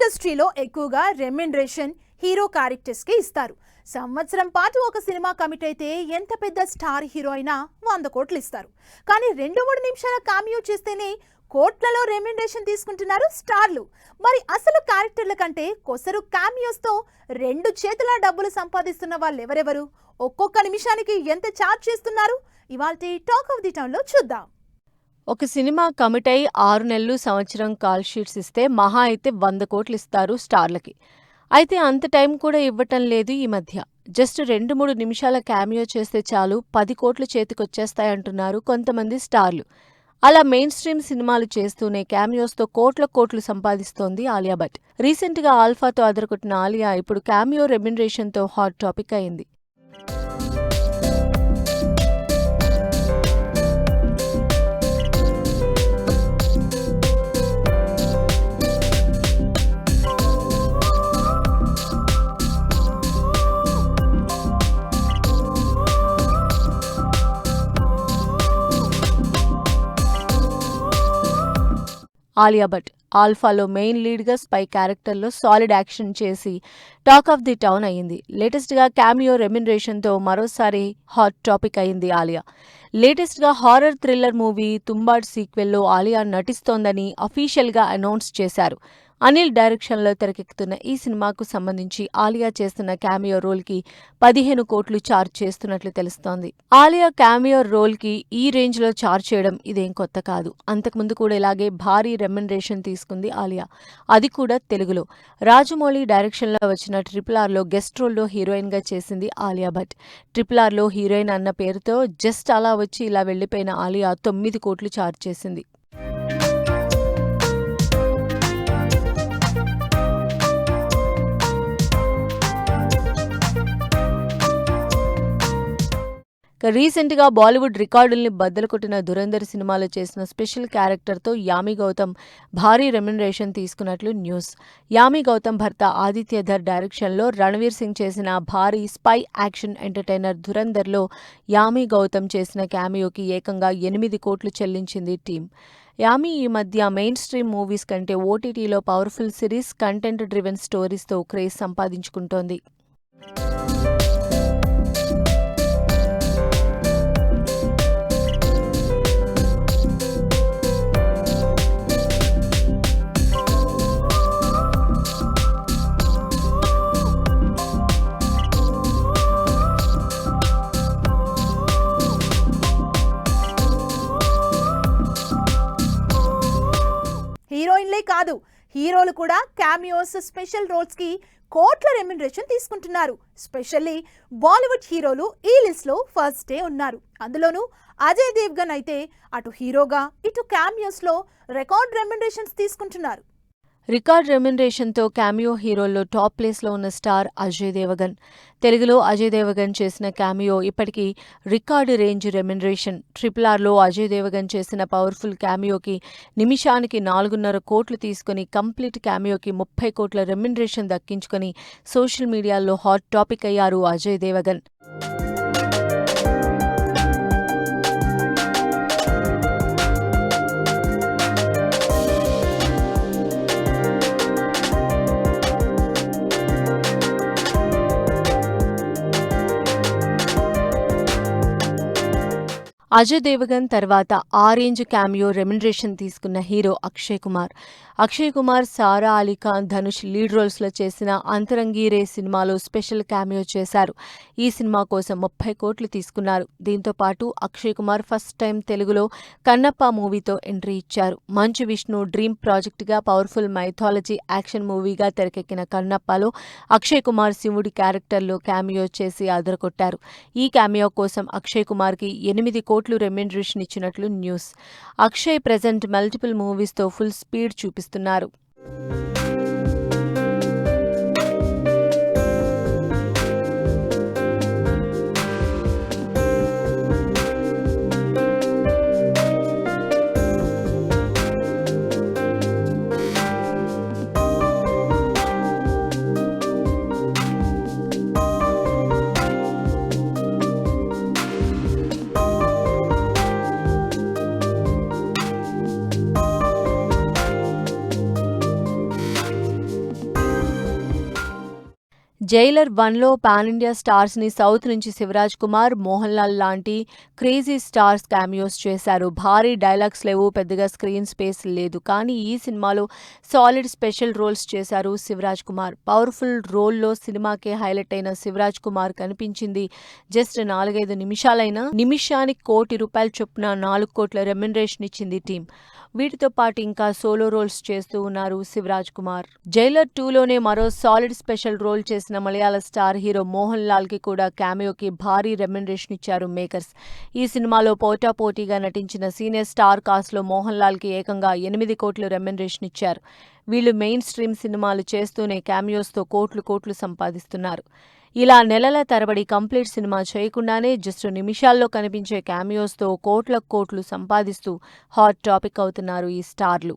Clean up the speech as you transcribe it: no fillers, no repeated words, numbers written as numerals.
ఇండస్ట్రీలో ఎక్కువగా remuneration hero characters కి ఇస్తారు. సంవత్సరం పాటు ఒక సినిమా కమిట్ అయితే ఎంత పెద్ద స్టార్ హీరో అయినా 100 కోట్లు ఇస్తారు. కానీ 2-3 నిమిషాల కామియో చేస్తేనే కోట్లలో రెమ్యునరేషన్ తీసుకుంటున్నారు స్టార్లు. మరి అసలు క్యారెక్టర్ల కంటే కొసరు కామియోస్ తో 2 చేతుల డబ్బులు సంపాదిస్తున్న వాళ్ళు ఎవరెవరు? ఒక్కొక్క నిమిషానికి ఎంత ఛార్జ్ చేస్తున్నారు? ఇవాల్టి టాక్ ఆఫ్ ది టౌన్ లో చూద్దాం. ఒక సినిమా కమిట్ అయి 6 నెలలు సంవత్సరం కాల్ షీట్స్ ఇస్తే మహా అయితే 100 కోట్లు ఇస్తారు స్టార్లకి. అయితే అంత టైం కూడా ఇవ్వటం లేదు ఈ మధ్య. జస్ట్ 2-3 నిమిషాల క్యామియో చేస్తే చాలు 10 కోట్లు చేతికొచ్చేస్తాయంటున్నారు కొంతమంది స్టార్లు. అలా మెయిన్ స్ట్రీమ్ సినిమాలు చేస్తూనే క్యామియోస్తో కోట్లు సంపాదిస్తోంది ఆలియా భట్. రీసెంట్గా ఆల్ఫాతో అదరగొట్టిన ఆలియా ఇప్పుడు క్యామియో రెమ్యునరేషన్తో హాట్ టాపిక్ అయింది. ఆలియా భట్ ఆల్ఫాలో మెయిన్ లీడ్గా స్పై క్యారెక్టర్లో సాలిడ్ యాక్షన్ చేసి టాక్ ఆఫ్ ది టౌన్ అయ్యింది. లేటెస్ట్గా క్యామియో రెమ్యునరేషన్తో మరోసారి హాట్ టాపిక్ అయింది ఆలియా. లేటెస్ట్గా హారర్ థ్రిల్లర్ మూవీ తుంబాడ్ సీక్వెల్లో ఆలియా నటిస్తోందని అఫీషియల్గా అనౌన్స్ చేశారు. అనిల్ డైరెక్షన్లో తెరకెక్కుతున్న ఈ సినిమాకు సంబంధించి ఆలియా చేస్తున్న క్యామియో రోల్కి 15 కోట్లు ఛార్జ్ చేస్తున్నట్లు తెలుస్తోంది. ఆలియా క్యామియో రోల్కి ఈ రేంజ్లో ఛార్జ్ చేయడం ఇదేం కొత్త కాదు. అంతకుముందు కూడా ఇలాగే భారీ రెమ్యునరేషన్ తీసుకుంది ఆలియా, అది కూడా తెలుగులో. రాజమౌళి డైరెక్షన్లో వచ్చిన RRRలో గెస్ట్ రోల్లో హీరోయిన్గా చేసింది ఆలియా భట్. RRRలో హీరోయిన్ అన్న పేరుతో జస్ట్ అలా వచ్చి ఇలా వెళ్లిపోయిన ఆలియా 9 కోట్లు ఛార్జ్ చేసింది. రీసెంట్గా బాలీవుడ్ రికార్డుల్ని బద్దలు కొట్టిన ధురంధర్ సినిమాలో చేసిన స్పెషల్ క్యారెక్టర్తో యామి గౌతమ్ భారీ రెమ్యునరేషన్ తీసుకున్నట్లు న్యూస్. యామి గౌతమ్ భర్త ఆదిత్య ధర్ డైరెక్షన్లో రణవీర్ సింగ్ చేసిన భారీ స్పై యాక్షన్ ఎంటర్టైనర్ ధురంధర్లో యామి గౌతమ్ చేసిన క్యామియోకి ఏకంగా 8 కోట్లు చెల్లించింది టీం. యామి ఈ మధ్య మెయిన్ స్ట్రీమ్ మూవీస్ కంటే ఓటీటీలో పవర్ఫుల్ సిరీస్, కంటెంట్ డ్రివెన్ స్టోరీస్తో క్రేజ్ సంపాదించుకుంటోంది. హీరోయిన్లే కాదు, హీరోలు కూడా క్యామియోస్, స్పెషల్ రోల్స్ కి కోట్ల రెమ్యునరేషన్ తీసుకుంటున్నారు. స్పెషల్లీ బాలీవుడ్ హీరోలు ఈ లిస్ట్ లో ఫస్ట్ ఉన్నారు. అందులోనూ అజయ్ దేవ్గన్ అయితే అటు హీరోగా ఇటు క్యామియోస్ లో రికార్డ్ రెమ్యునరేషన్స్ తీసుకుంటున్నారు. రికార్డ్ రెమ్యునరేషన్తో క్యామియో హీరోల్లో టాప్ ప్లేస్లో ఉన్న స్టార్ అజయ్ దేవగన్. తెలుగులో అజయ్ దేవగన్ చేసిన క్యామియో ఇప్పటికీ రికార్డు రేంజ్ రెమ్యునరేషన్. RRRలో అజయ్ దేవగన్ చేసిన పవర్ఫుల్ క్యామియోకి నిమిషానికి 4.5 కోట్లు తీసుకుని కంప్లీట్ క్యామియోకి 30 కోట్ల రెమ్యునరేషన్ దక్కించుకొని సోషల్ మీడియాలో హాట్ టాపిక్ అయ్యారు అజయ్ దేవగన్. అజయ్ దేవగన్ తర్వాత ఆ రేంజ్ క్యామియో రెమ్యునరేషన్ తీసుకున్న హీరో అక్షయ్ కుమార్. అక్షయ్ కుమార్ సారా అలీ ఖాన్, ధనుష్ లీడ్ రోల్స్లో చేసిన అంతరంగి రే సినిమాలో స్పెషల్ క్యామియో చేశారు. ఈ సినిమా కోసం 30 కోట్లు తీసుకున్నారు. దీంతో పాటు అక్షయ్ కుమార్ ఫస్ట్ టైం తెలుగులో కన్నప్ప మూవీతో ఎంట్రీ ఇచ్చారు. మంచు విష్ణు డ్రీమ్ ప్రాజెక్టుగా పవర్ఫుల్ మైథాలజీ యాక్షన్ మూవీగా తెరకెక్కిన కన్నప్పలో అక్షయ్ కుమార్ శివుడి క్యారెక్టర్లో క్యామియో చేసి అదరకొట్టారు. ఈ క్యామియో కోసం అక్షయ్ కుమార్కి 8 కోట్లు రెమ్యునరేషన్ ఇచ్చినట్లు న్యూస్. అక్షయ్ ప్రెజెంట్ మల్టిపుల్ మూవీస్తో ఫుల్ స్పీడ్ చూపిస్తున్నారు. జైలర్ 1లో పాన్ ఇండియా స్టార్స్ని సౌత్ నుంచి శివరాజ్ కుమార్, మోహన్ లాల్ లాంటి క్రేజీ స్టార్స్ క్యామియోస్ చేశారు. భారీ డైలాగ్స్ లేవు, పెద్దగా స్క్రీన్ స్పేస్ లేదు. కానీ ఈ సినిమాలో సాలిడ్ స్పెషల్ రోల్స్ చేశారు శివరాజ్ కుమార్. పవర్ఫుల్ రోల్లో సినిమాకే హైలైట్ అయిన శివరాజ్ కుమార్ కనిపించింది జస్ట్ 4-5 నిమిషాలైనా నిమిషానికి ₹1,00,00,000 చొప్పున 4 కోట్ల రెమ్యునరేషన్ ఇచ్చింది టీం. వీటితో పాటు ఇంకా సోలో రోల్స్ చేస్తూ ఉన్నారు శివరాజ్ కుమార్. జైలర్ 2లోనే మరో సాలిడ్ స్పెషల్ రోల్ చేసిన మలయాళ స్టార్ హీరో మోహన్ లాల్ కి కూడా క్యామియోకి భారీ రెమ్యునరేషన్ ఇచ్చారు మేకర్స్. ఈ సినిమాలో పోటాపోటీగా నటించిన సీనియర్ స్టార్ కాస్ట్లో మోహన్ లాల్ కి ఏకంగా 8 కోట్ల రెమ్యునరేషన్ ఇచ్చారు. వీళ్ళు మెయిన్ స్ట్రీమ్ సినిమాలు చేస్తూనే క్యామియోస్తో కోట్లు సంపాదిస్తున్నారు. ఇలా నెలల తరబడి కంప్లీట్ సినిమా చేయకుండానే జస్ట్ నిమిషాల్లో కనిపించే క్యామియోస్తో కోట్లు సంపాదిస్తూ హాట్ టాపిక్ అవుతున్నారు ఈ స్టార్లు.